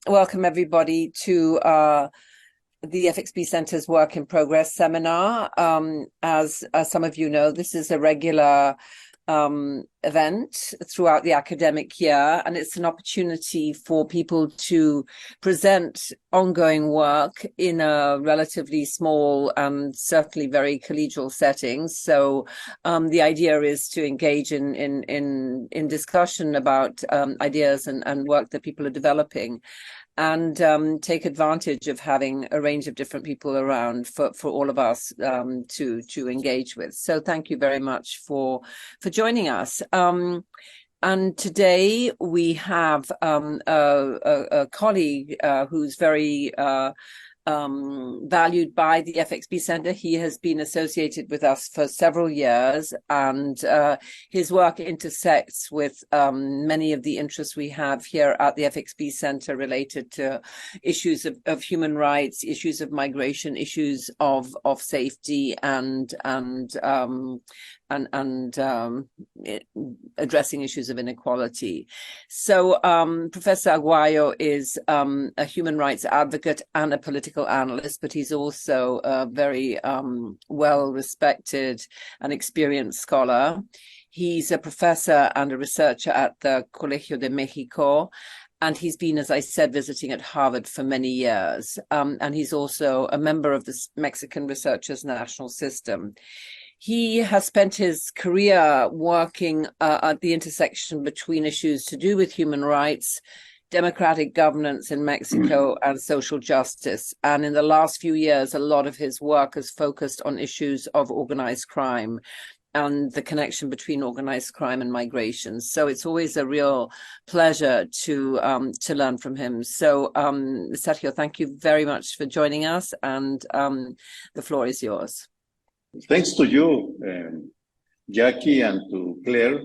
welcome everybody to the FXB Center's Work in Progress seminar. As some of you know, this is a regular event throughout the academic year, and it's an opportunity for people to present ongoing work in a relatively small and certainly very collegial setting. So the idea is to engage in discussion about ideas and work that people are developing, and take advantage of having a range of different people around for all of us to engage with. So thank you very much for joining us. And today we have a colleague who's very valued by the FXB Center. He has been associated with us for several years, and his work intersects with many of the interests we have here at the FXB Center related to issues of human rights, issues of migration, issues of safety, and addressing issues of inequality. So Professor Aguayo is a human rights advocate and a political analyst, but he's also a very well-respected and experienced scholar. He's a professor and a researcher at the Colegio de México, and he's been, as I said, visiting at Harvard for many years. And he's also a member of the Mexican Researchers National System. He has spent his career working at the intersection between issues to do with human rights, democratic governance in Mexico, and social justice. And in the last few years, a lot of his work has focused on issues of organized crime and the connection between organized crime and migration. So it's always a real pleasure to learn from him. So Sergio, thank you very much for joining us, and the floor is yours. Thanks to you, Jackie, and to Claire.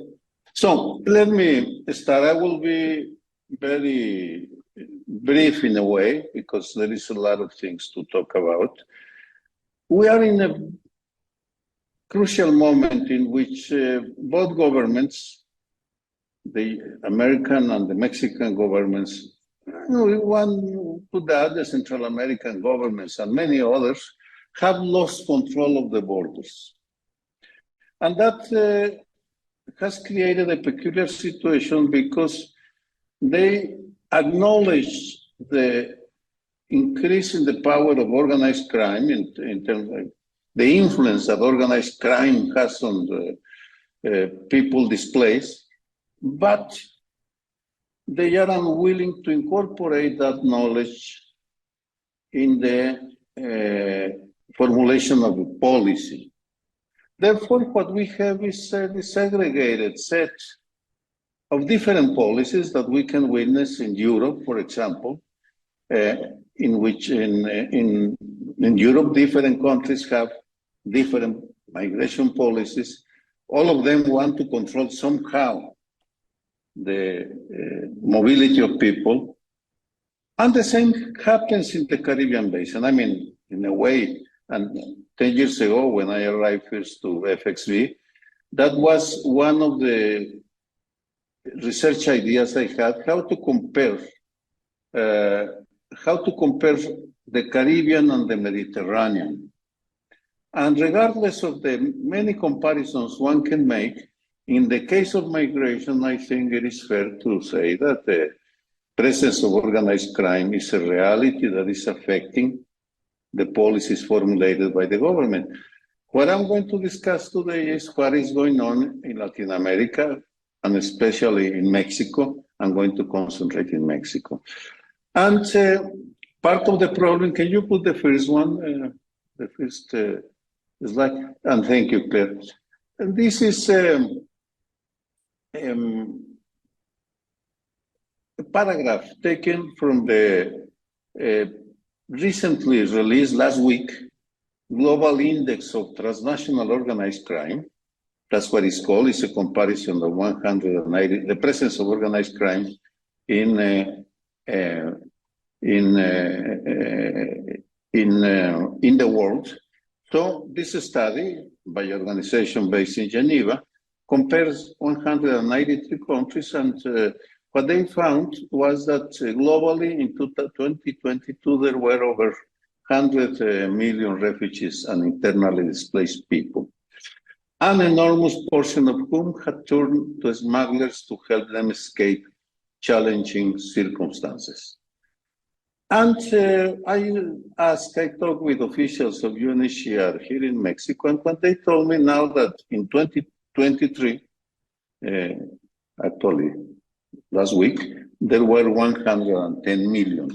So let me start. I will be very brief in a way, because there is a lot of things to talk about. We are in a crucial moment in which both governments, the American and the Mexican governments, one to that, the Central American governments and many others, have lost control of the borders. And that has created a peculiar situation, because they acknowledge the increase in the power of organized crime in terms of the influence that organized crime has on the people displaced, but they are unwilling to incorporate that knowledge in the formulation of a policy. Therefore, what we have is a disaggregated set of different policies that we can witness in Europe, for example, in which in Europe, different countries have different migration policies. All of them want to control somehow the mobility of people. And the same happens in the Caribbean basin. I mean, in a way, and 10 years ago, when I arrived first to FXB, that was one of the research ideas I had, how to compare the Caribbean and the Mediterranean. And regardless of the many comparisons one can make, in the case of migration, I think it is fair to say that the presence of organized crime is a reality that is affecting the policies formulated by the government. What I'm going to discuss today is what is going on in Latin America, and especially in Mexico. I'm going to concentrate in Mexico. And part of the problem, can you put the first one, the first slide? And thank you, Claire. And this is a paragraph taken from the recently released last week Global Index of Transnational Organized Crime. That's what it's called. It's a comparison of 190, the presence of organized crime in the world. So this study by an organization based in Geneva compares 193 countries and what they found was that globally in 2022, there were over 100 million refugees and internally displaced people. An enormous portion of whom had turned to smugglers to help them escape challenging circumstances. And I talked with officials of UNHCR here in Mexico, and when they told me now that in 2023, actually last week, there were 110 million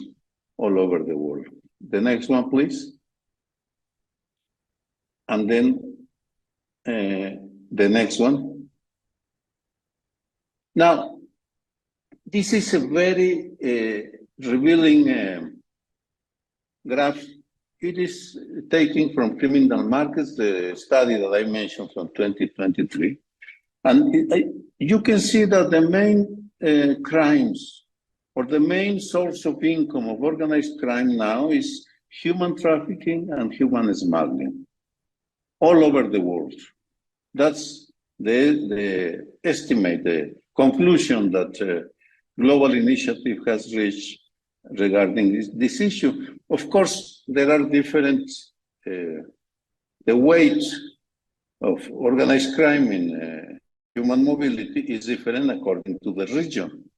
all over the world. The next one, please. And then the next one. Now, this is a very revealing graph. It is taken from Criminal Markets, the study that I mentioned from 2023. And you can see that the main crimes or the main source of income of organized crime now is human trafficking and human smuggling all over the world. That's the estimate, the conclusion that Global Initiative has reached regarding this issue. Of course, there are different, the weight of organized crime in human mobility is different according to the region.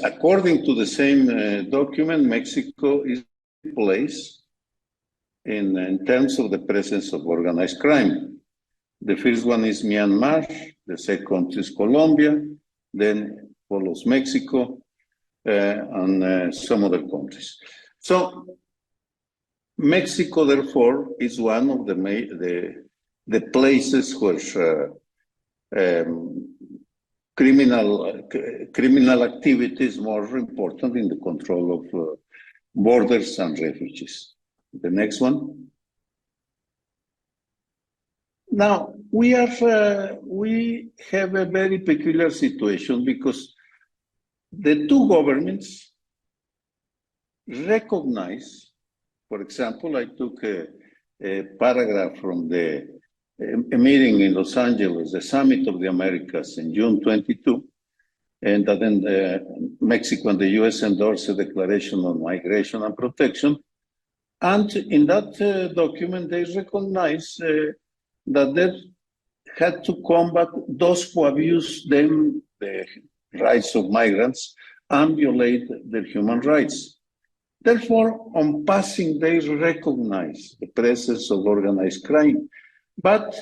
According to the same document, Mexico is placed in terms of the presence of organized crime. The first one is Myanmar, the second is Colombia, then follows Mexico, and some other countries. So Mexico, therefore, is one of the places where criminal activity is more important in the control of borders and refugees. The next one. Now, we have a very peculiar situation because the two governments recognize, for example, I took a paragraph from a meeting in Los Angeles, the Summit of the Americas in June 22, and then Mexico and the US endorsed a declaration on migration and protection. And in that document, they recognize that they had to combat those who abuse the rights of migrants and violate their human rights. Therefore, on passing, they recognize the presence of organized crime. But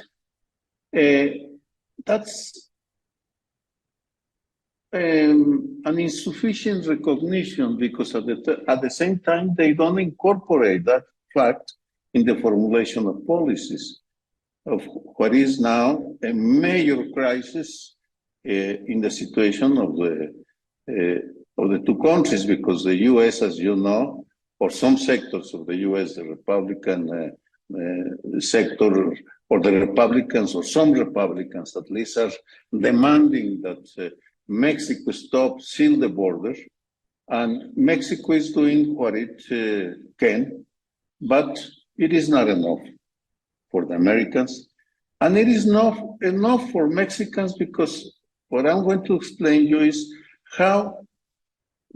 that's an insufficient recognition because at the same time, they don't incorporate that fact in the formulation of policies of what is now a major crisis in the situation of the two countries, because the U.S., as you know, or some sectors of the U.S., the Republican sector, or the Republicans, or some Republicans at least, are demanding that Mexico stop, seal the border, and Mexico is doing what it can, but it is not enough for the Americans, and it is not enough for Mexicans, because what I'm going to explain you is how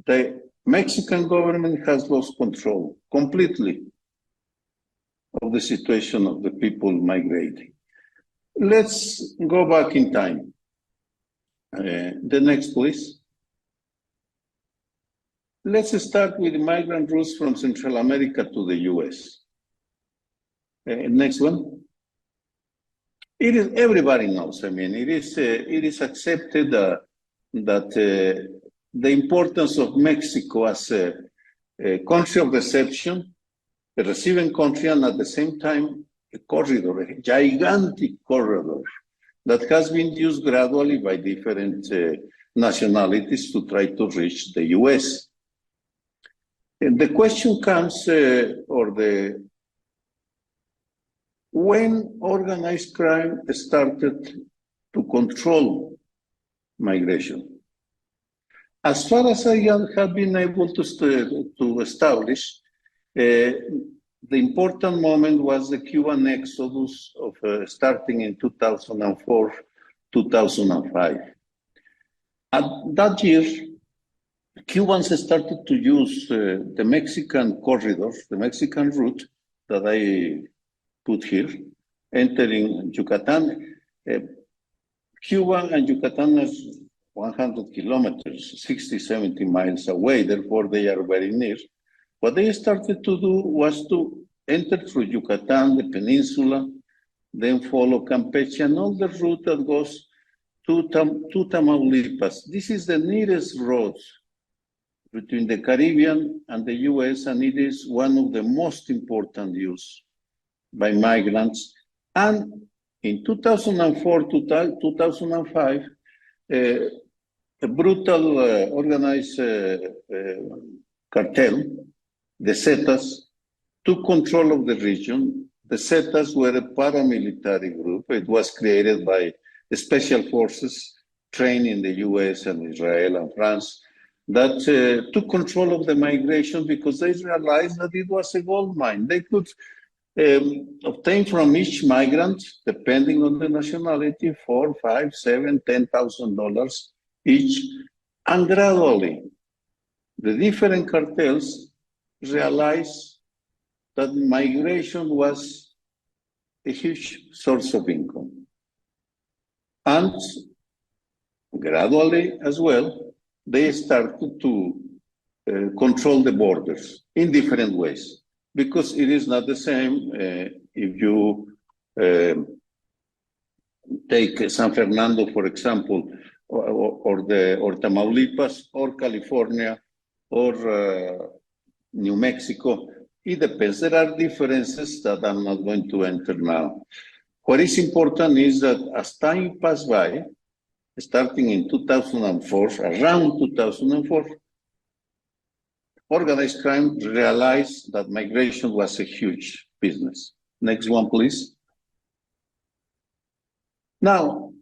the Mexican government has lost control completely of the situation of the people migrating. Let's go back in time. The next, please. Let's start with migrant routes from Central America to the US. Next one. It is, everybody knows, I mean, it is accepted that the importance of Mexico as a country of reception, a receiving country, and at the same time, a corridor, a gigantic corridor that has been used gradually by different nationalities to try to reach the US. And the question comes, when organized crime started to control migration. As far as I have been able to establish, the important moment was the Cuban exodus of starting in 2004, 2005. That year, Cubans started to use the Mexican corridor, the Mexican route that I put here, entering Yucatan. Cuba and Yucatan is 100 kilometers, 60, 70 miles away, therefore they are very near. What they started to do was to enter through Yucatan, the peninsula, then follow Campeche, and all the route that goes to Tamaulipas. This is the nearest road between the Caribbean and the US, and it is one of the most important used by migrants. And in 2004 to 2005, a brutal organized cartel, the Zetas, took control of the region. The Zetas were a paramilitary group. It was created by the special forces trained in the US and Israel and France that took control of the migration because they realized that it was a gold mine. They could obtain from each migrant, depending on the nationality, $4, $5, $7, $10,000 each. And gradually, the different cartels realized that migration was a huge source of income. And gradually as well, they started to control the borders in different ways, because it is not the same if you take San Fernando, for example, or Tamaulipas, or California, or New Mexico. It depends. There are differences that I'm not going to enter now. What is important is that as time passed by, starting in 2004, around 2004, organized crime realized that migration was a huge business. Next one, please. Now,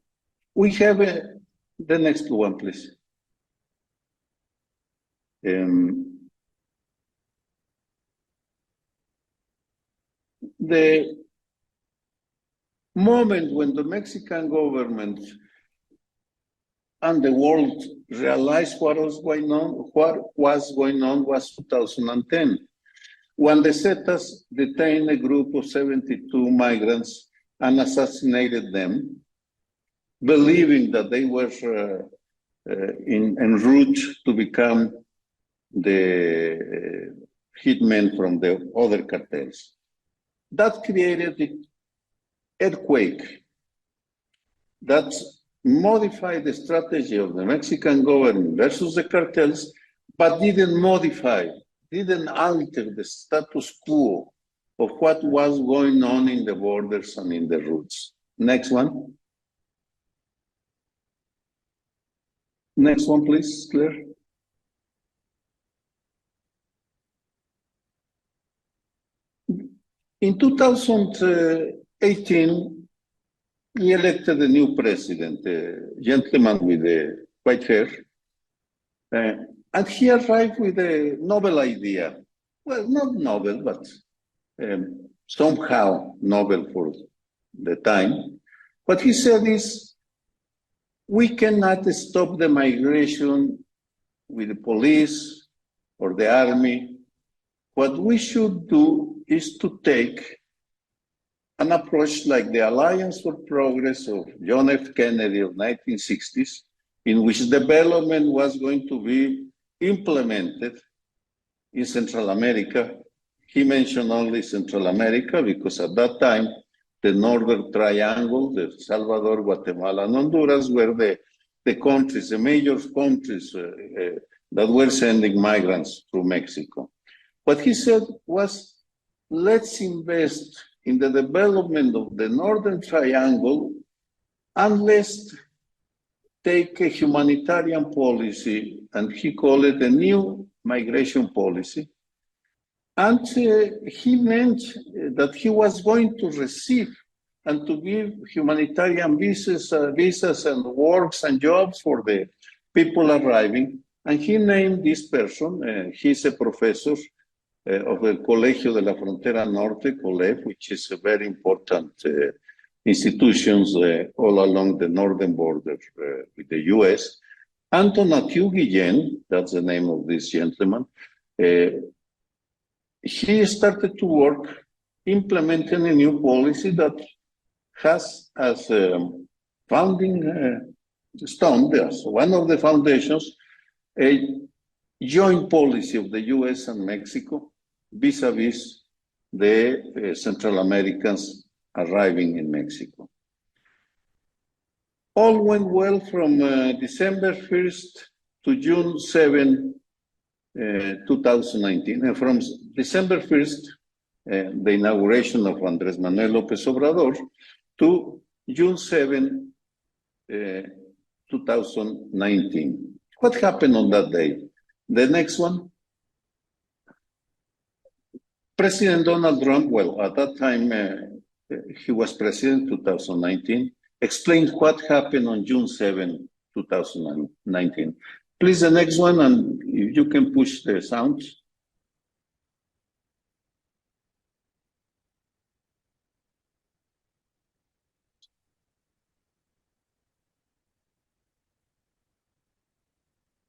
we have the next one, please. The moment when the Mexican government and the world realized what was going on was 2010, when the Zetas detained a group of 72 migrants and assassinated them, believing that they were en route to become the hitmen from the other cartels. That created an earthquake that modified the strategy of the Mexican government versus the cartels, but didn't alter the status quo of what was going on in the borders and in the routes. Next one. Next one, please, Claire. In 2018, we elected a new president, a gentleman with white hair, and he arrived with a novel idea. Well, not novel, but somehow novel for the time. What he said is, we cannot stop the migration with the police or the army. What we should do is to take an approach like the Alliance for Progress of John F. Kennedy of 1960s, in which development was going to be implemented in Central America. He mentioned only Central America because at that time, the Northern Triangle, the Salvador, Guatemala, and Honduras were the countries, the major countries that were sending migrants through Mexico. What he said was, let's invest in the development of the Northern Triangle, and let's take a humanitarian policy, and he called it a new migration policy. And he meant that he was going to receive and to give humanitarian visas and works and jobs for the people arriving. And he named this person, he's a professor of the Colegio de la Frontera Norte, COLEF, which is a very important institutions all along the northern border with the US. Antonio Guillen, that's the name of this gentleman, he started to work implementing a new policy that has as a founding stone, as one of the foundations, a joint policy of the US and Mexico vis-a-vis the Central Americans arriving in Mexico. All went well from December 1st to June 7, 2019. And from December 1st, the inauguration of Andrés Manuel López Obrador, to June 7, 2019. What happened on that day? The next one, President Donald Trump, well, at that time, he was president, 2019, explained what happened on June 7, 2019. Please, the next one, and if you can push the sound.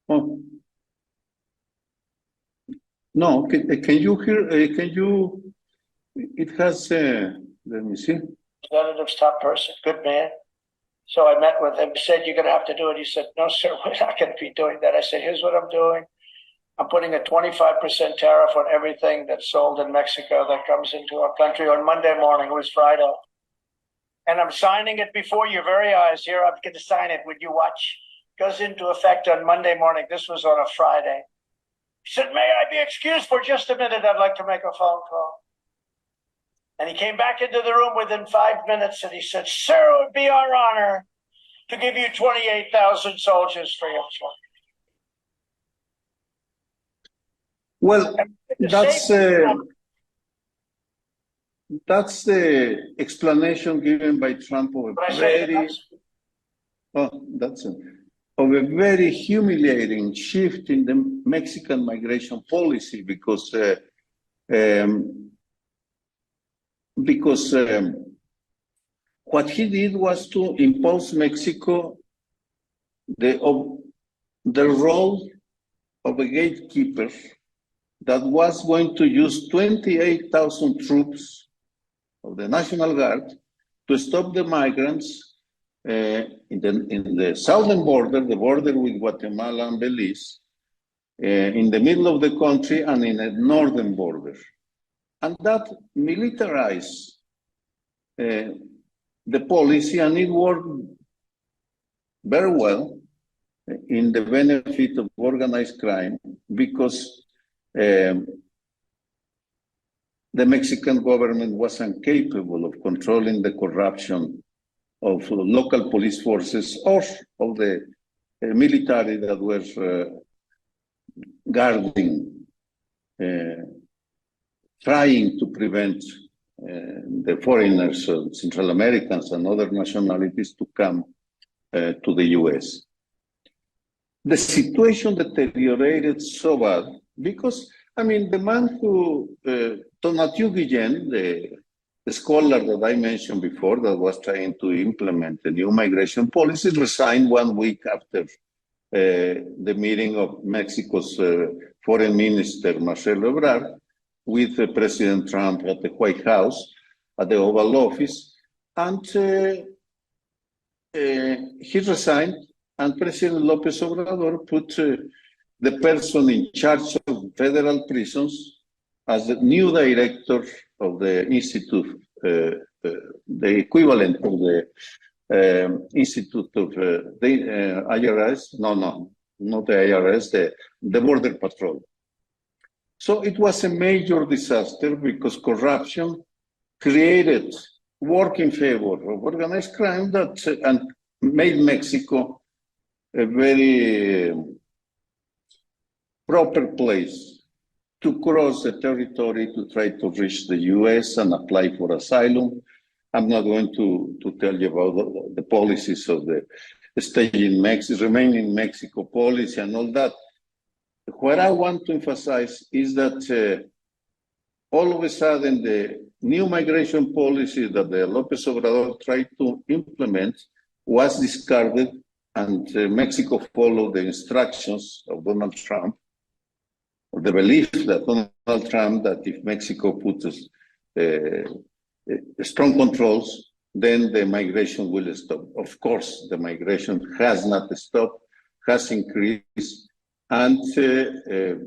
Oh. No, can you hear, it has, let me see. Representative's top person, good man. So I met with him, said, you're going to have to do it. He said, no, sir, we're not going to be doing that. I said, here's what I'm doing. I'm putting a 25% tariff on everything that's sold in Mexico that comes into our country on Monday morning. It was Friday. And I'm signing it before your very eyes. Here, I'm going to sign it. Would you watch? Goes into effect on Monday morning. This was on a Friday. He said, may I be excused for just a minute? I'd like to make a phone call. And he came back into the room within 5 minutes and he said, sir, it would be our honor to give you 28,000 soldiers for your choice. Well, that's the explanation given by Trump of a very humiliating shift in the Mexican migration policy, because what he did was to impose Mexico the role of a gatekeeper that was going to use 28,000 troops of the National Guard to stop the migrants in the southern border, the border with Guatemala and Belize, in the middle of the country, and in the northern border. And that militarized the policy, and it worked very well in the benefit of organized crime, because the Mexican government was incapable of controlling the corruption of local police forces or of the military that was guarding, trying to prevent the foreigners, Central Americans and other nationalities, to come to the US. The situation deteriorated so bad because, I mean, the man who, Tonatiuh Guillén, the scholar that I mentioned before that was trying to implement the new migration policy, resigned 1 week after the meeting of Mexico's foreign minister, Marcelo Ebrard, with President Trump at the White House, at the Oval Office, and he resigned, and President López Obrador put the person in charge of federal prisons as the new director of the institute, the equivalent of the institute of the IRS, no, not the IRS, the Border Patrol. So it was a major disaster because corruption created work in favor of organized crime that and made Mexico a very proper place to cross the territory to try to reach the US and apply for asylum. I'm not going to tell you about the policies of the stay in Mexico, remain in Mexico policy and all that. What I want to emphasize is that all of a sudden the new migration policy that the López Obrador tried to implement was discarded and Mexico followed the instructions of Donald Trump, or the belief that Donald Trump, that if Mexico puts strong controls, then the migration will stop. Of course, the migration has not stopped, has increased, and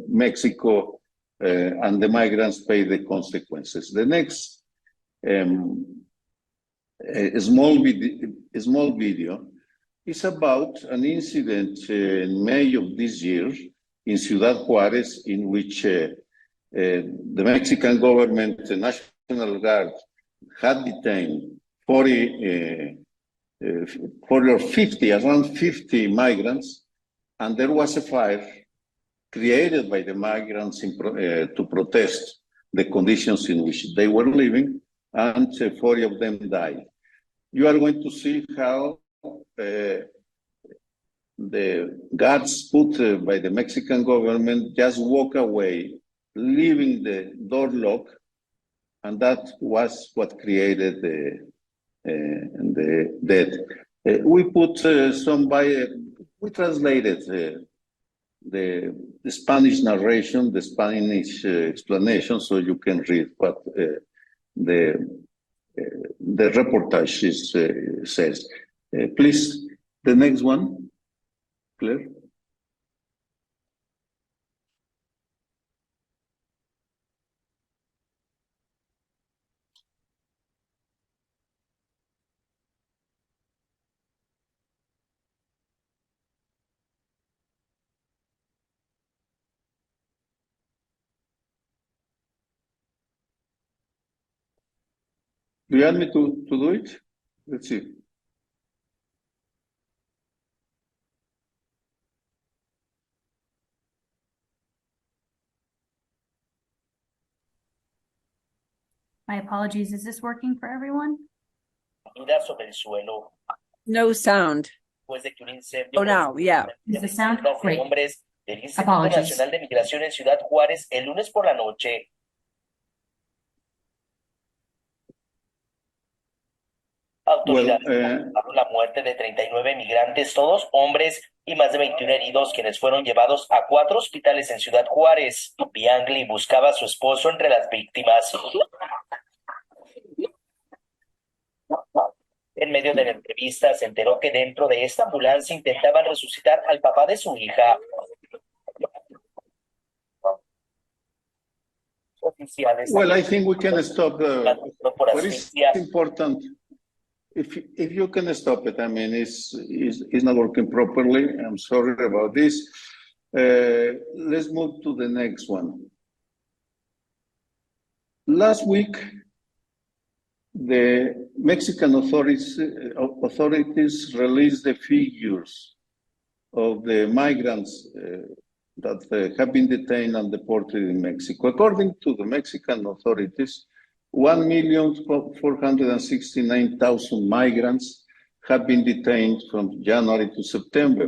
Mexico and the migrants pay the consequences. The next small video is about an incident in May of this year in Ciudad Juárez, in which the Mexican government, the National Guard, had detained 40 or 50, around 50 migrants, and there was a fire created by the migrants to protest the conditions in which they were living, and 40 of them died. You are going to see how the guards put by the Mexican government just walk away, leaving the door locked, and that was what created the death. We put we translated the Spanish narration, the Spanish explanation, so you can read what the reportage says. Please, the next one, Claire. Do you want me to do it? Let's see. My apologies. Is this working for everyone? No sound. Oh, now, yeah. Is the sound great? Del Instituto Apologies. Nacional de Migración en Ciudad Juárez el lunes por la noche. Autoridades confirmaron la muerte de 39 migrantes, todos hombres, y más de 21 heridos, quienes fueron llevados a 4 hospitales en Ciudad Juárez. Biangli buscaba a su esposo entre las víctimas. En medio de la entrevista se enteró que dentro de esta ambulancia intentaban resucitar al papá de su hija. Oficiales. Well, I think we can stop. What is important, if you can stop it, I mean, it's not working properly. I'm sorry about this. Let's move to the next one. Last week, the Mexican authorities released the figures of the migrants that have been detained and deported in Mexico. According to the Mexican authorities, 1,469,000 migrants have been detained from January to September.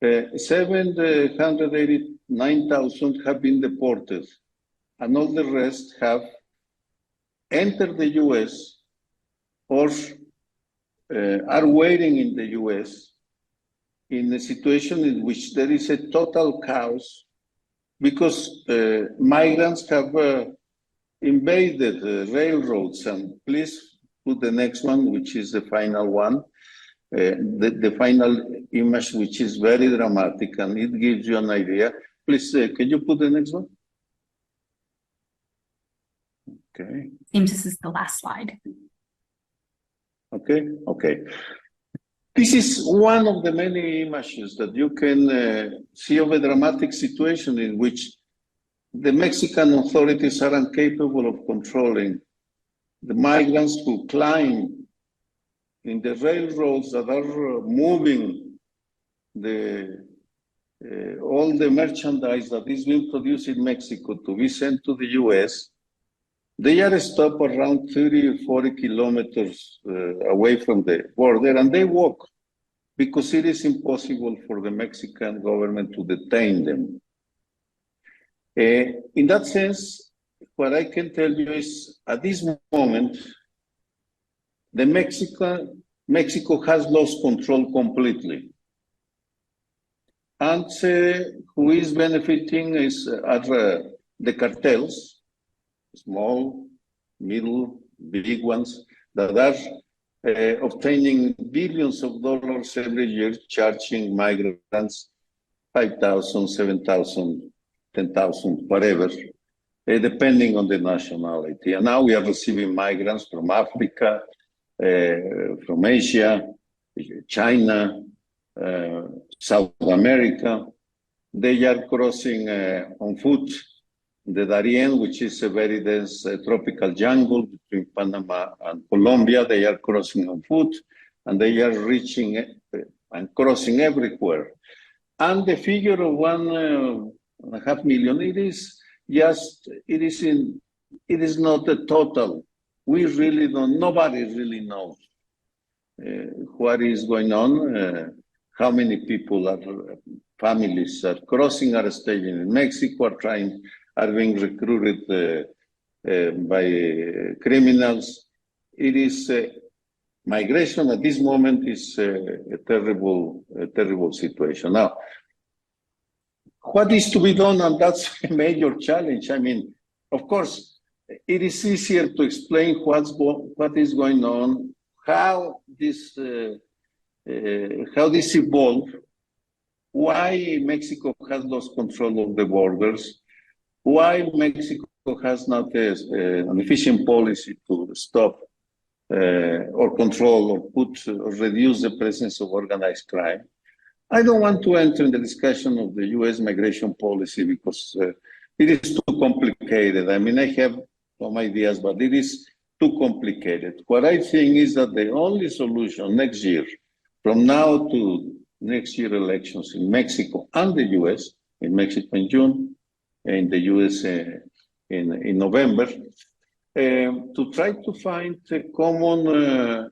789,000 have been deported, and all the rest have entered the U.S. or are waiting in the U.S. in a situation in which there is a total chaos because migrants have invaded railroads. And please put the next one, which is the final one, the final image, which is very dramatic, and it gives you an idea. Please, can you put the next one? Okay. Seems this is the last slide. Okay. This is one of the many images that you can see of a dramatic situation in which the Mexican authorities are incapable of controlling the migrants who climb in the railroads that are moving all the merchandise that is being produced in Mexico to be sent to the U.S. They are stopped around 30 or 40 kilometers away from the border, and they walk because it is impossible for the Mexican government to detain them. In that sense, what I can tell you is, at this moment, the Mexican Mexico has lost control completely. And who is benefiting are the cartels, small, middle, big ones, that are obtaining billions of dollars every year, charging migrants 5,000, 7,000, 10,000, whatever, depending on the nationality. And now we are receiving migrants from Africa, from Asia, China, South America. They are crossing on foot the Darien, which is a very dense tropical jungle between Panama and Colombia. They are crossing on foot, and they are reaching and crossing everywhere. And the figure of 1.5 million, it is not the total. We really don't, nobody really knows what is going on, how many people families are crossing, are staying in Mexico, are being recruited by criminals. It is migration at this moment is a terrible situation. Now, what is to be done? And that's a major challenge. I mean, of course, it is easier to explain what is going on, how this evolved, why Mexico has lost control of the borders, why Mexico has not an efficient policy to stop or control or reduce the presence of organized crime. I don't want to enter in the discussion of the U.S. migration policy because it is too complicated. I mean, I have some ideas, but it is too complicated. What I think is that the only solution next year, from now to next year elections in Mexico and the U.S., in Mexico in June, in the U.S. in November, to try to find a common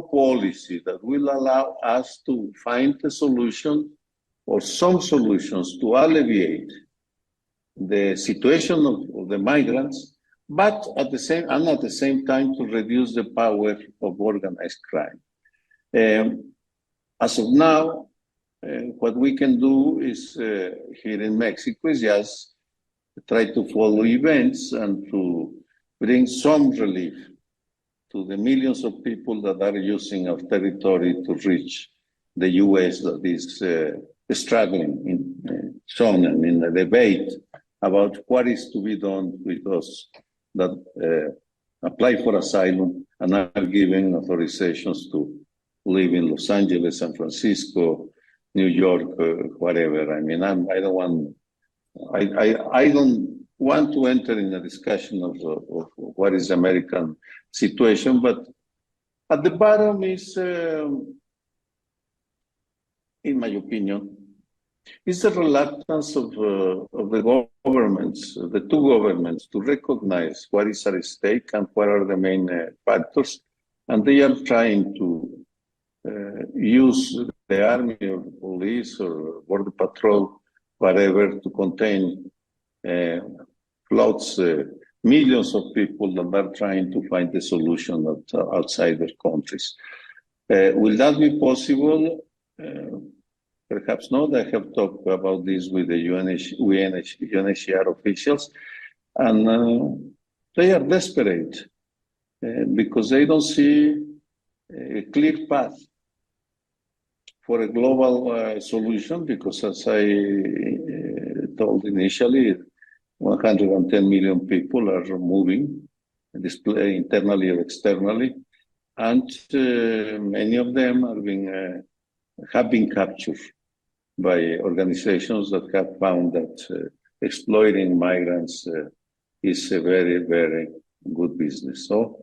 policy that will allow us to find a solution or some solutions to alleviate the situation of the migrants, but at the same time to reduce the power of organized crime. As of now, what we can do is here in Mexico is just try to follow events and to bring some relief to the millions of people that are using our territory to reach the U.S. that is struggling in some in the debate about what is to be done with those that apply for asylum and are given authorizations to live in Los Angeles, San Francisco, New York, whatever. I mean, I don't want to enter in a discussion of what is the American situation, but at the bottom is, in my opinion, is the reluctance of the governments, the two governments, to recognize what is at stake and what are the main factors, and they are trying to use the army or police or border patrol, whatever, to contain floods, millions of people that are trying to find a solution outside their countries. Will that be possible? Perhaps not. I have talked about this with the UNHCR officials, and they are desperate because they don't see a clear path for a global solution, because as I told initially, 110 million people are moving, internally or externally, and many of them are have been captured by organizations that have found that exploiting migrants is a very, very good business. So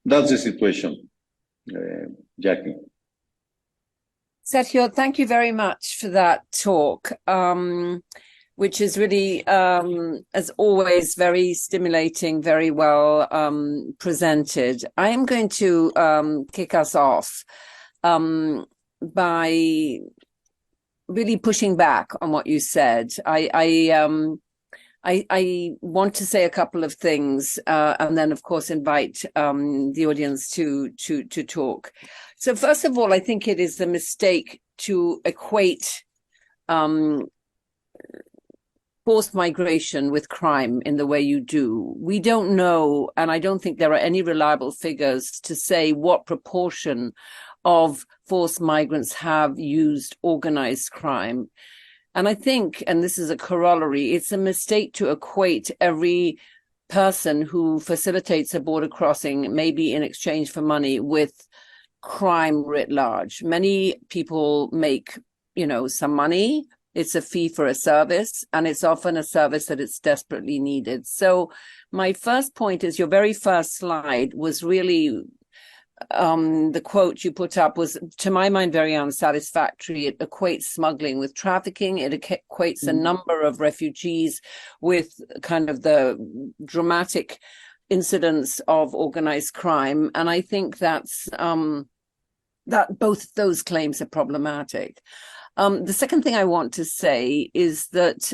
that's the situation, Jackie. Sergio, thank you very much for that talk, which is really, as always, very stimulating, very well presented. I am going to kick us off by really pushing back on what you said. I I want to say a couple of things, and then, of course, invite the audience to talk. So, first of all, I think it is a mistake to equate forced migration with crime in the way you do. We don't know, and I don't think there are any reliable figures to say what proportion of forced migrants have used organized crime. And I think, and this is a corollary, it's a mistake to equate every person who facilitates a border crossing, maybe in exchange for money, with crime writ large. Many people make, some money. It's a fee for a service, and it's often a service that is desperately needed. So my first point is your very first slide was really the quote you put up was, to my mind, very unsatisfactory. It equates smuggling with trafficking. It equates a number of refugees with kind of the dramatic incidents of organized crime. And I think that both those claims are problematic. The second thing I want to say is that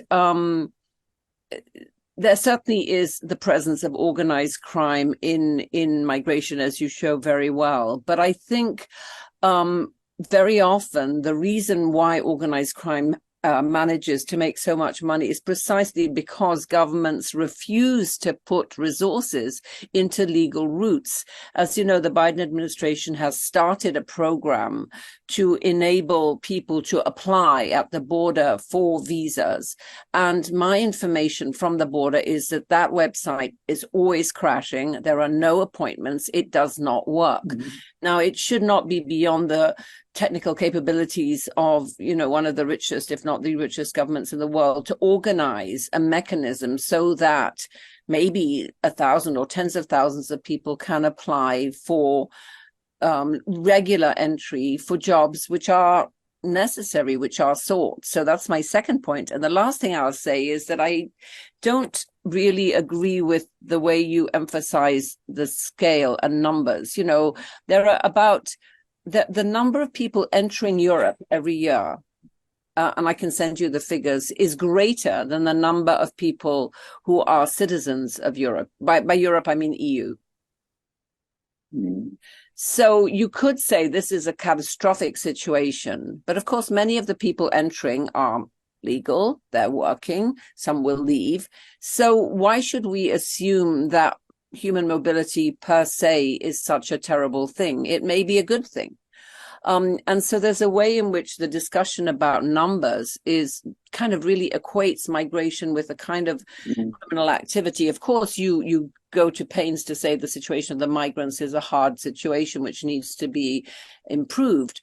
there certainly is the presence of organized crime in migration, as you show very well. But I think very often the reason why organized crime manages to make so much money is precisely because governments refuse to put resources into legal routes. As you know, the Biden administration has started a program to enable people to apply at the border for visas. And my information from the border is that website is always crashing. There are no appointments. It does not work. Mm-hmm. Now, it should not be beyond the technical capabilities of, one of the richest, if not the richest governments in the world to organize a mechanism so that maybe 1,000 or tens of thousands of people can apply for regular entry for jobs which are necessary, which are sought. So that's my second point. And the last thing I'll say is that I don't really agree with the way you emphasize the scale and numbers. There are about the number of people entering Europe every year, and I can send you the figures, is greater than the number of people who are citizens of Europe. By Europe, I mean EU. Mm. So you could say this is a catastrophic situation. But of course, many of the people entering are legal, they're working, some will leave. So why should we assume that human mobility per se is such a terrible thing? It may be a good thing. And so there's a way in which the discussion about numbers is kind of really equates migration with a kind of criminal activity. Of course, you go to pains to say the situation of the migrants is a hard situation which needs to be improved.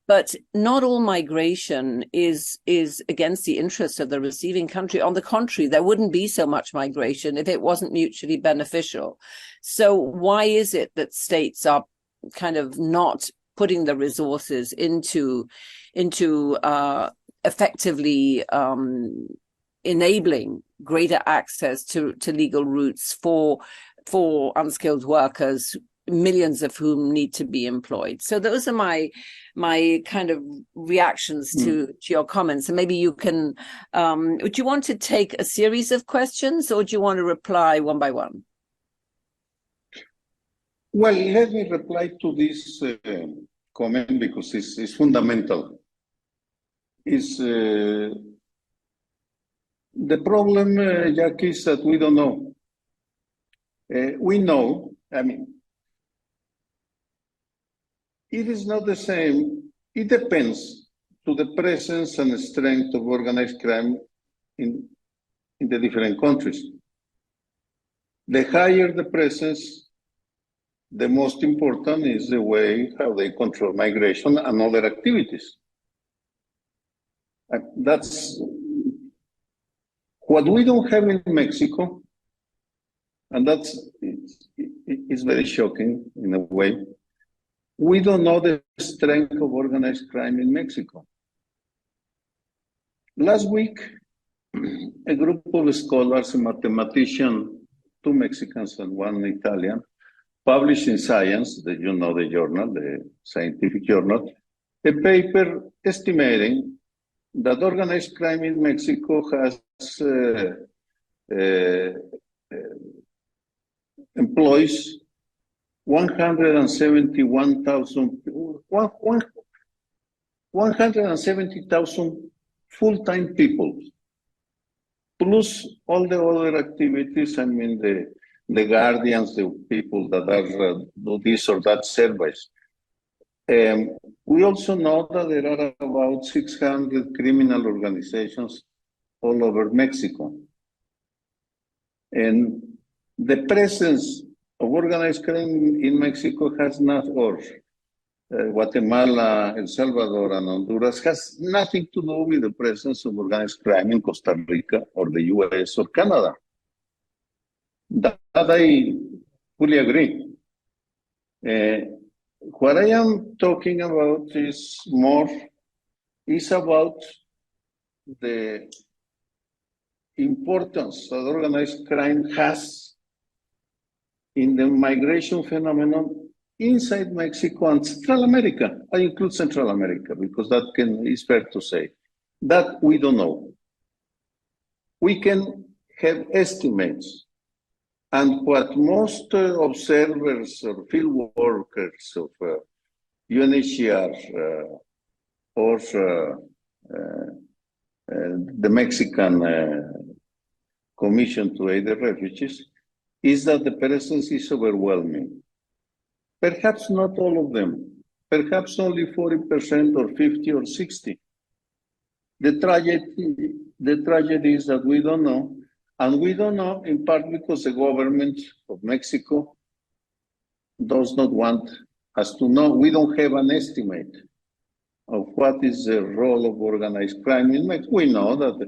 But not all migration is against the interests of the receiving country. On the contrary, there wouldn't be so much migration if it wasn't mutually beneficial. So why is it that states are kind of not putting the resources into effectively enabling greater access to legal routes for unskilled workers, millions of whom need to be employed? So those are my kind of reactions to your comments. And maybe you can, would you want to take a series of questions, or do you want to reply one by one? Well, let me reply to this comment because it's fundamental. The problem, Jackie, is that we don't know. We know, it is not the same. It depends to the presence and strength of organized crime in the different countries. The higher the presence, the most important is the way how they control migration and other activities. That's what we don't have in Mexico, and it's very shocking in a way. We don't know the strength of organized crime in Mexico. Last week, a group of scholars, a mathematician, 2 Mexicans and 1 Italian, published in Science, the journal, the scientific journal, a paper estimating that organized crime in Mexico has employs 170,000 full-time people, plus all the other activities. I mean, the guardians, the people that are do this or that service. We also know that there are about 600 criminal organizations all over Mexico. And the presence of organized crime in Mexico has not, or Guatemala, El Salvador, and Honduras has nothing to do with the presence of organized crime in Costa Rica or the US or Canada. That I fully agree. What I am talking about is about the importance that organized crime has in the migration phenomenon inside Mexico and Central America. I include Central America because that is fair to say. That we don't know. We can have estimates. And what most observers or field workers of UNHCR or the Mexican Commission to Aid the Refugees is that the presence is overwhelming. Perhaps not all of them, perhaps only 40% or 50 or 60. The tragedy is that we don't know, and we don't know in part because the government of Mexico does not want us to know. We don't have an estimate of what is the role of organized crime in Mexico. We know that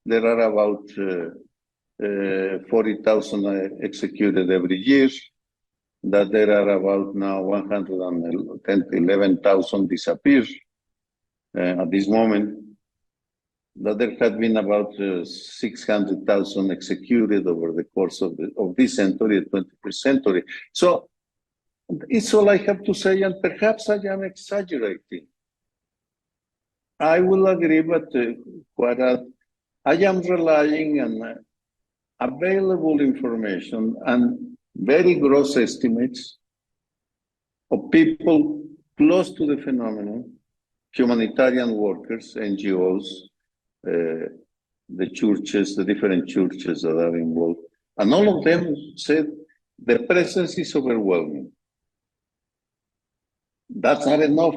there are about 40,000 executed every year, that there are about now 111,000 disappear at this moment, that there had been about 600,000 executed over the course of this century, the 21st century. So it's all I have to say, and perhaps I am exaggerating. I will agree, but I am relying on available information and very gross estimates of people close to the phenomenon, humanitarian workers, NGOs, the churches, the different churches that are involved. And all of them said the presence is overwhelming. That's not enough.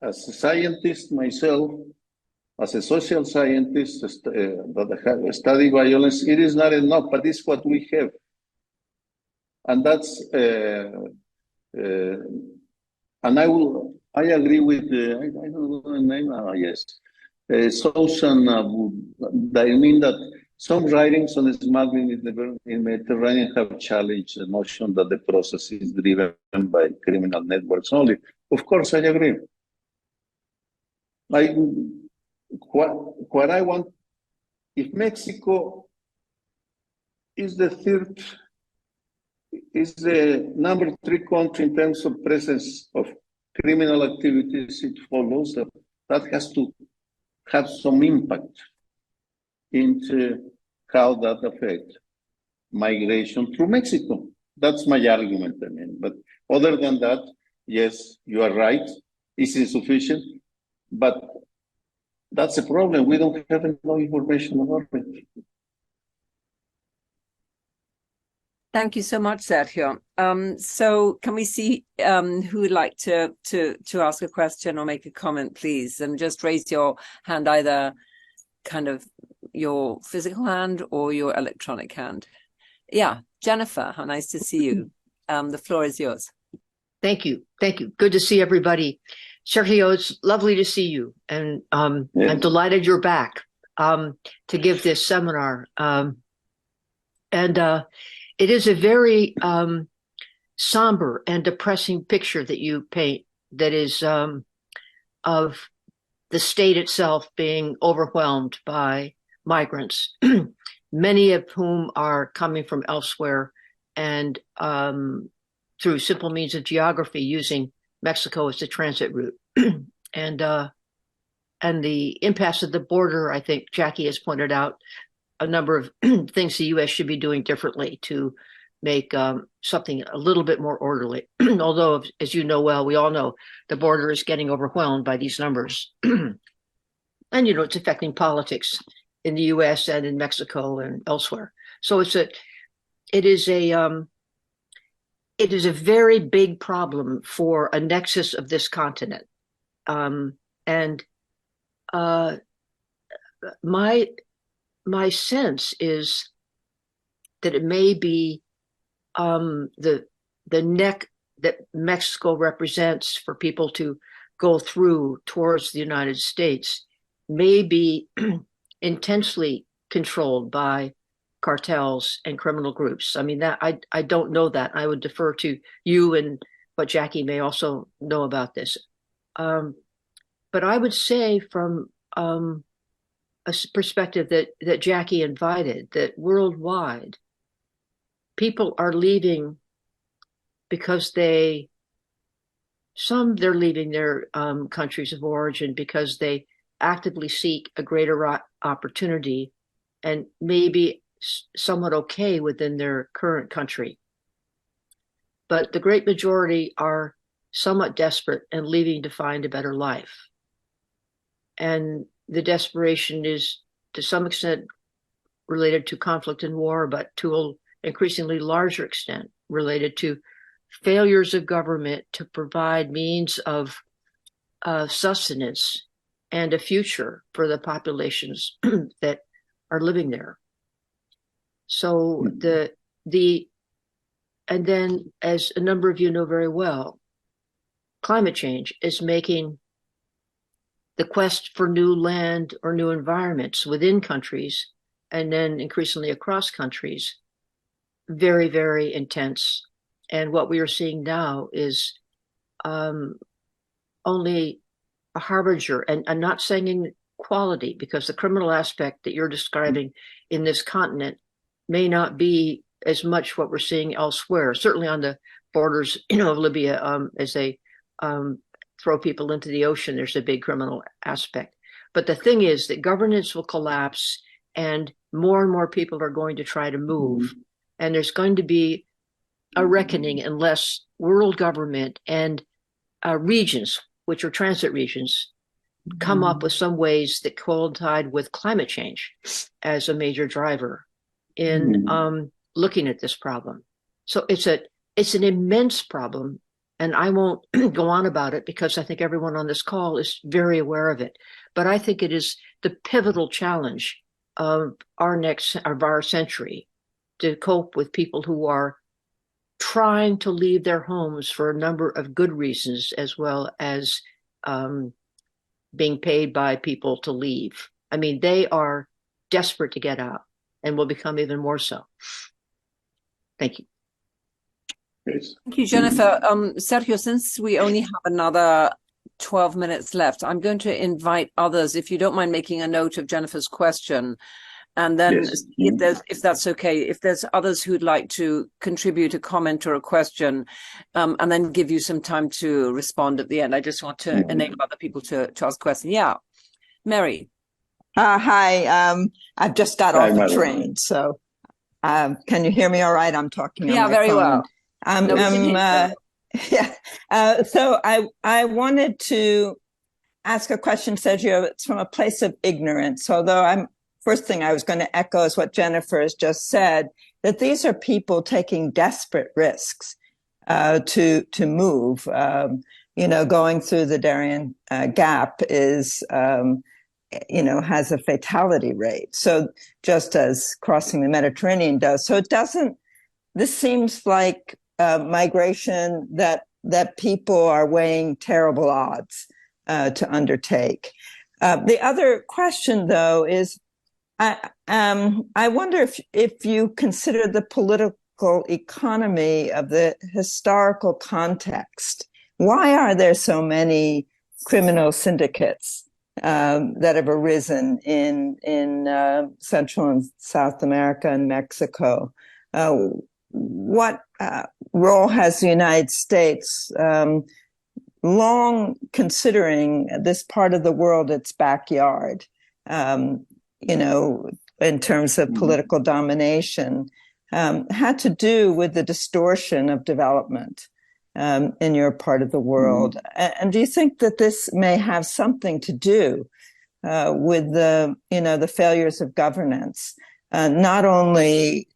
As a scientist myself, as a social scientist that have studied violence, it is not enough, but it's what we have. And that's, and I agree with, I don't know the name, yes, Susan, I mean that some writings on smuggling in the Mediterranean have challenged the notion that the process is driven by criminal networks only. Of course, I agree. What I want, if Mexico is the number 3 country in terms of presence of criminal activities, it follows that has to have some impact into how that affects migration through Mexico. That's my argument, I mean. But other than that, yes, you are right, it's insufficient, but that's a problem. We don't have enough information about it. Thank you so much, Sergio. So can we see who would like to ask a question or make a comment, please? And just raise your hand, either kind of your physical hand or your electronic hand. Yeah, Jennifer, how nice to see you. The floor is yours. Thank you. Thank you. Good to see everybody. Sergio, it's lovely to see you. And I'm delighted you're back to give this seminar. It is a very somber and depressing picture that you paint, that is of the state itself being overwhelmed by migrants, many of whom are coming from elsewhere, and through simple means of geography, using Mexico as the transit route. And the impasse at the border, I think Jackie has pointed out, a number of things the U.S. should be doing differently to make something a little bit more orderly. Although, as you know well, we all know the border is getting overwhelmed by these numbers. And, it's affecting politics in the U.S. and in Mexico and elsewhere. So it is a very big problem for a nexus of this continent. And my sense is that it may be the neck that Mexico represents for people to go through towards the United States may be intensely controlled by cartels and criminal groups. I mean, that I don't know that. I would defer to you and what Jackie may also know about this. But I would say from a perspective that Jackie invited, that worldwide, people are leaving because they're leaving their countries of origin because they actively seek a greater opportunity and maybe somewhat okay within their current country. But the great majority are somewhat desperate and leaving to find a better life. And the desperation is to some extent related to conflict and war, but to an increasingly larger extent related to failures of government to provide means of sustenance and a future for the populations that are living there. So and then, as a number of you know very well, climate change is making the quest for new land or new environments within countries, and then increasingly across countries, very, very intense. And what we are seeing now is only a harbinger, and I'm not saying in quality, because the criminal aspect that you're describing in this continent may not be as much what we're seeing elsewhere, certainly on the borders, of Libya, as they throw people into the ocean, there's a big criminal aspect. But the thing is that governance will collapse and more people are going to try to move. And there's going to be a reckoning unless world government and regions, which are transit regions, come up with some ways that coincide with climate change as a major driver in looking at this problem. So it's an immense problem, and I won't go on about it because I think everyone on this call is very aware of it. But I think it is the pivotal challenge of our century to cope with people who are trying to leave their homes for a number of good reasons, as well as being paid by people to leave. I mean, they are desperate to get out and will become even more so. Thank you. Thank you, Jennifer. Sergio, since we only have another 12 minutes left, I'm going to invite others, if you don't mind making a note of Jennifer's question. And then if that's okay, if there's others who'd like to contribute a comment or a question, and then give you some time to respond at the end. I just want to enable other people to ask questions. Yeah. Mary. Hi. I've just got off the train. So can you hear me all right? I'm talking on my very phone. well. So I wanted to ask a question, Sergio. It's from a place of ignorance, although first thing I was going to echo is what Jennifer has just said, that these are people taking desperate risks to move. Going through the Darien Gap is, has a fatality rate. So just as crossing the Mediterranean does. So this seems like migration that people are weighing terrible odds to undertake. The other question, though, is I wonder if you consider the political economy of the historical context. Why are there so many criminal syndicates that have arisen in Central and South America and Mexico? What role has the United States long considering this part of the world its backyard? in terms of political domination had to do with the distortion of development in your part of the world. And do you think that this may have something to do with the failures of governance, not only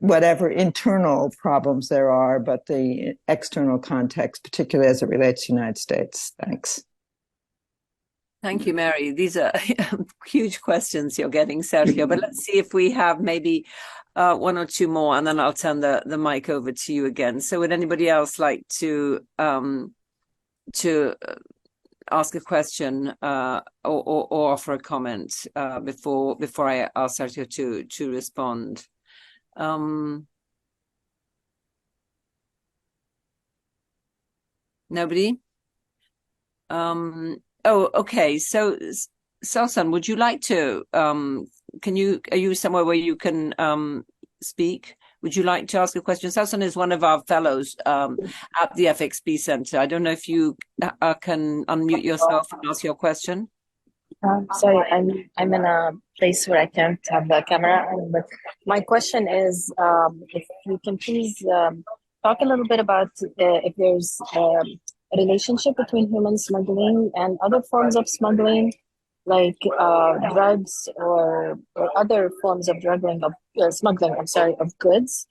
whatever internal problems there are, but the external context, particularly as it relates to the United States? Thanks. Thank you, Mary. These are huge questions you're getting, Sergio, but let's see if we have maybe one or two more, and then I'll turn the mic over to you again. So would anybody else like to ask a question or offer a comment before I ask Sergio to respond? Nobody? Oh, okay. So, Sausan, would you like to? Are you somewhere where you can speak? Would you like to ask a question? Sausan is one of our fellows at the FXB Center. I don't know if you can unmute yourself and ask your question. Sorry, I'm in a place where I can't have the camera on, but my question is, if you can please talk a little bit about if there's a relationship between human smuggling and other forms of smuggling, like drugs or other forms of smuggling, of goods.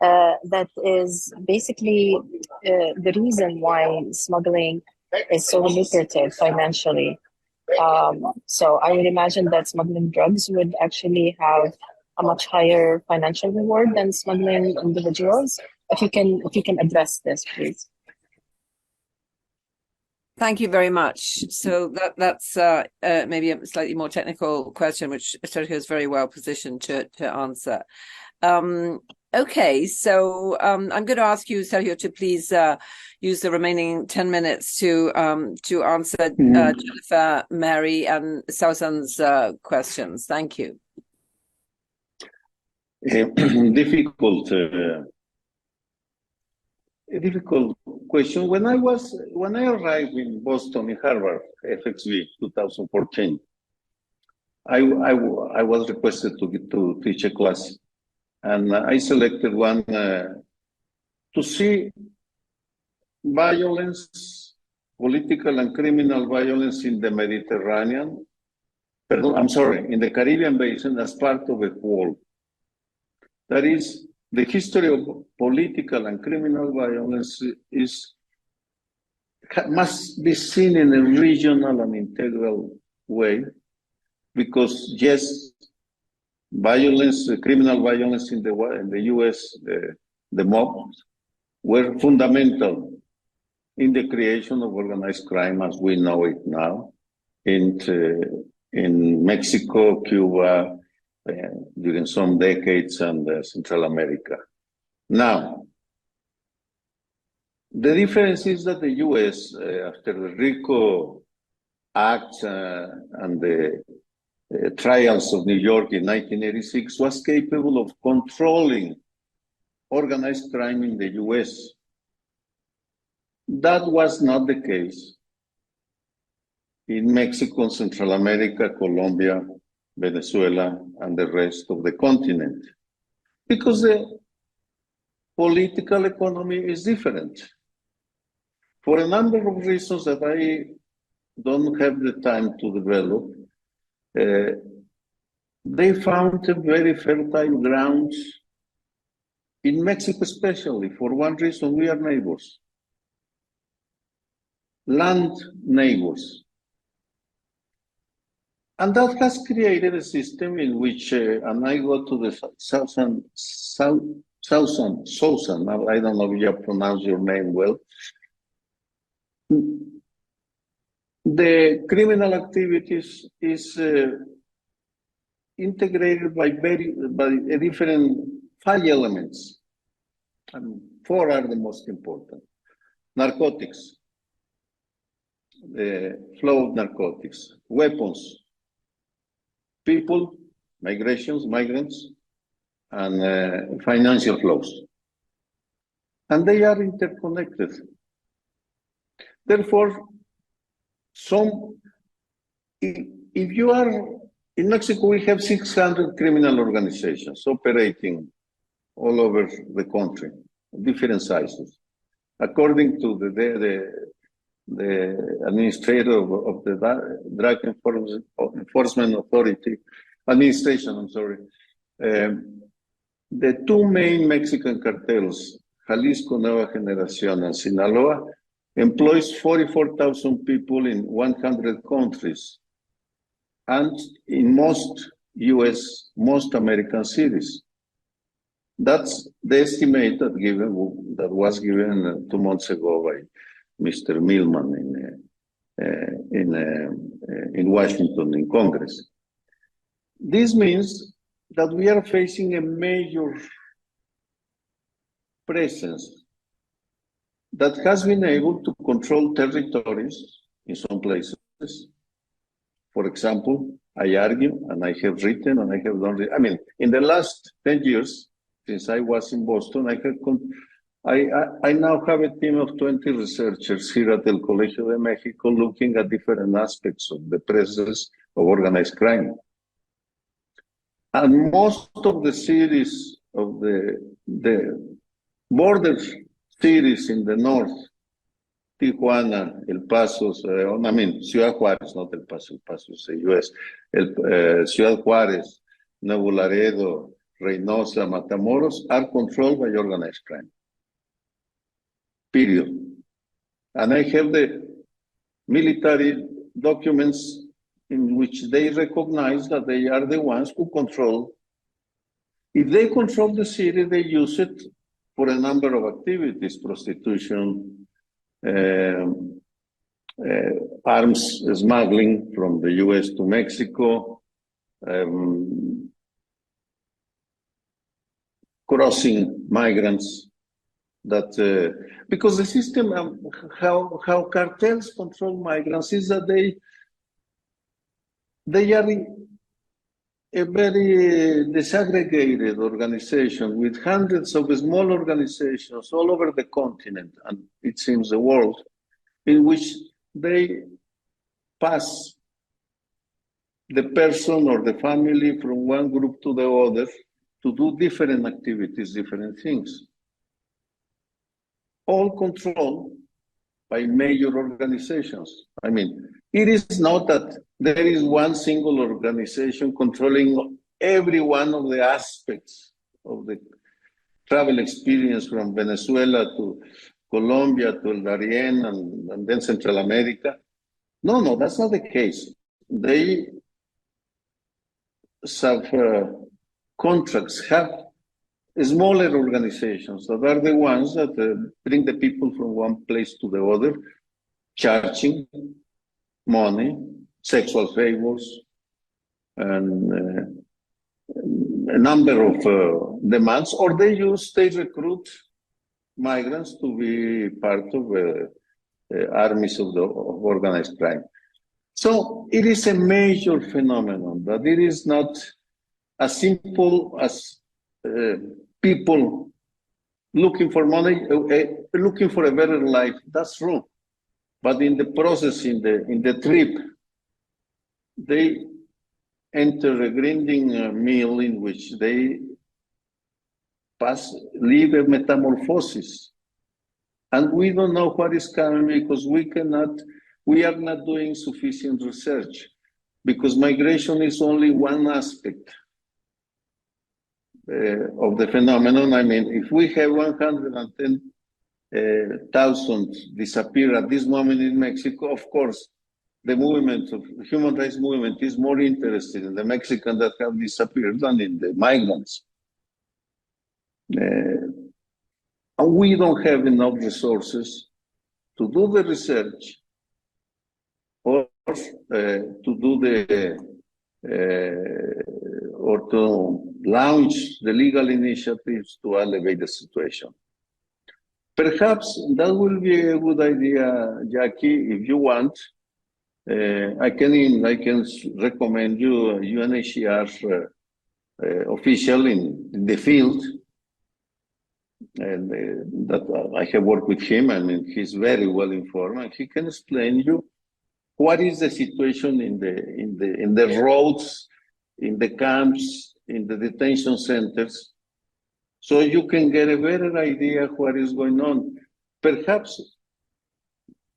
That is basically the reason why smuggling is so lucrative financially. So I would imagine that smuggling drugs would actually have a much higher financial reward than smuggling individuals. If you can address this, please. Thank you very much. So that's maybe a slightly more technical question, which Sergio is very well positioned to answer. Okay, so I'm going to ask you, Sergio, to please use the remaining 10 minutes to answer Jennifer, Mary, and Sausan's questions. Thank you. A difficult question. When I arrived in Boston, in Harvard, FXB, 2014, I was requested to teach a class, and I selected one to see violence, political and criminal violence in the Mediterranean. In the Caribbean basin as part of a whole. That is, the history of political and criminal violence must be seen in a regional and integral way, because yes, criminal violence in the U.S., the mobs were fundamental in the creation of organized crime as we know it now in Mexico, Cuba, during some decades, and Central America. Now, the difference is that the U.S., after the RICO Act and the trials of New York in 1986, was capable of controlling organized crime in the U.S. That was not the case in Mexico, Central America, Colombia, Venezuela, and the rest of the continent, because the political economy is different. For a number of reasons that I don't have the time to develop, they found a very fertile ground in Mexico, especially for one reason: we are neighbors, land neighbors. And that has created a system in which, and I go to the Sausan, I don't know if you pronounce your name well. The criminal activities is integrated by different 5 elements. And 4 are the most important. Narcotics, the flow of narcotics, weapons, people, migrants, and financial flows. And they are interconnected. Therefore, if you are in Mexico, we have 600 criminal organizations operating all over the country, different sizes. According to the administrator of the Drug Enforcement Authority, administration, I'm sorry, the two main Mexican cartels, Jalisco Nueva Generación and Sinaloa, employs 44,000 people in 100 countries and in most US, most American cities. That's the estimate that was given 2 months ago by Mr. Millman in Washington in Congress. This means that we are facing a major presence that has been able to control territories in some places. For example, I argue, and I have written, and I have done, I mean, in the last 10 years, since I was in Boston, I now have a team of 20 researchers here at the Colegio de México looking at different aspects of the presence of organized crime. And most of the cities of the border cities in the north, Tijuana, El Paso, I mean, Ciudad Juárez, not El Paso is the US, Ciudad Juárez, Nuevo Laredo, Reynosa, Matamoros are controlled by organized crime. Period. And I have the military documents in which they recognize that they are the ones who control. If they control the city, they use it for a number of activities, prostitution, arms smuggling from the US to Mexico, crossing migrants, that because the system, how cartels control migrants is that they are a very disaggregated organization with hundreds of small organizations all over the continent, and it seems the world, in which they pass the person or the family from one group to the other to do different activities, different things. All controlled by major organizations. I mean, it is not that there is one single organization controlling every one of the aspects of the travel experience from Venezuela to Colombia to El Darién and then Central America. No, that's not the case. They have contracts, have smaller organizations that are the ones that bring the people from one place to the other, charging money, sexual favors, and a number of demands, or they recruit migrants to be part of armies of organized crime. So it is a major phenomenon, but it is not as simple as people looking for money, looking for a better life. That's true. But in the process, in the trip, they enter a grinding mill in which they live a metamorphosis. And we don't know what is coming because we are not doing sufficient research, because migration is only one aspect of the phenomenon. I mean, if we have 110,000 disappear at this moment in Mexico, of course, the movement of human rights movement is more interested in the Mexicans that have disappeared than in the migrants. And we don't have enough resources to do the research or to do or to launch the legal initiatives to elevate the situation. Perhaps that will be a good idea, Jackie, if you want. I can recommend you a UNHCR official in the field, and that I have worked with him. I mean, he's very well informed, and he can explain you what is the situation in the roads in the camps, in the detention centers, so you can get a better idea of what is going on. Perhaps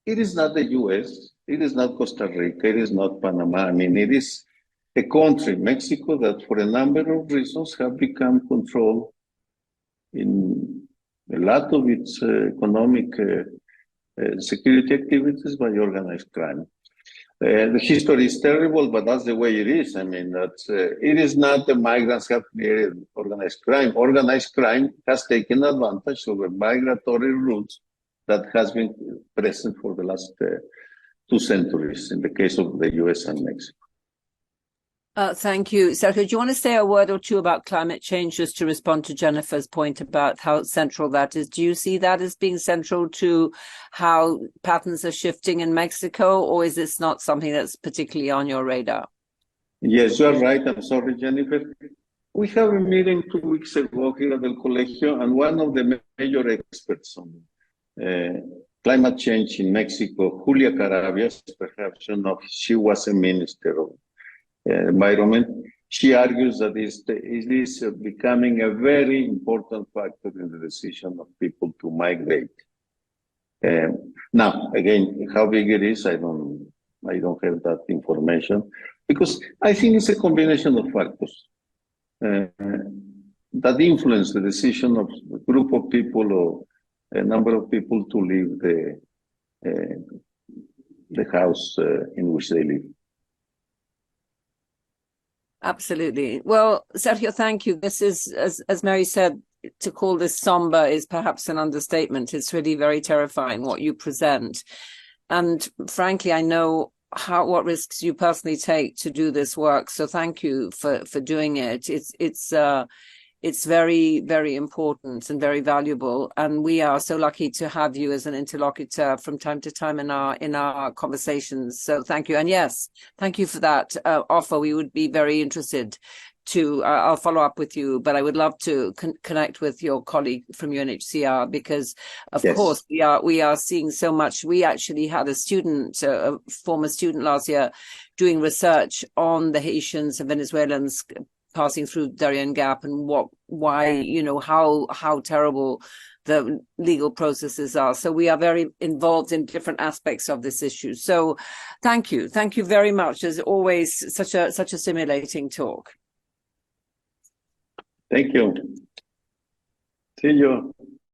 it is not the US, it is not Costa Rica, it is not Panama. I mean, it is a country, Mexico, that for a number of reasons have become controlled in a lot of its economic security activities by organized crime. The history is terrible, but that's the way it is. I mean, that's, it is not the migrants have created organized crime. Organized crime has taken advantage of the migratory routes that has been present for the last 2 centuries in the case of the US and Mexico. Thank you. Sergio, do you want to say a word or two about climate change, just to respond to Jennifer's point about how central that is? Do you see that as being central to how patterns are shifting in Mexico, or is this not something that's particularly on your radar? Yes, you're right. I'm sorry, Jennifer. We have a meeting 2 weeks ago here at the Colegio, and one of the major experts on climate change in Mexico, Julia Carabias, perhaps you know, she was a minister of environment. She argues that it is becoming a very important factor in the decision of people to migrate. Now, again, how big it is, I don't have that information, because I think it's a combination of factors that influence the decision of a group of people or a number of people to leave the house in which they live. Absolutely. Well, Sergio, thank you. This is, as Mary said, to call this somber is perhaps an understatement. It's really very terrifying what you present. And frankly, I know what risks you personally take to do this work. So thank you for doing it. It's very, very important and very valuable. And we are so lucky to have you as an interlocutor from time to time in our conversations. So thank you. And yes, thank you for that offer. We would be very interested to, I'll follow up with you, but I would love to connect with your colleague from UNHCR, because of course we are seeing so much. We actually had a former student last year doing research on the Haitians and Venezuelans passing through Darien Gap and how terrible the legal processes are. So we are very involved in different aspects of this issue. So thank you very much. As always, such a stimulating talk. Thank you. See you.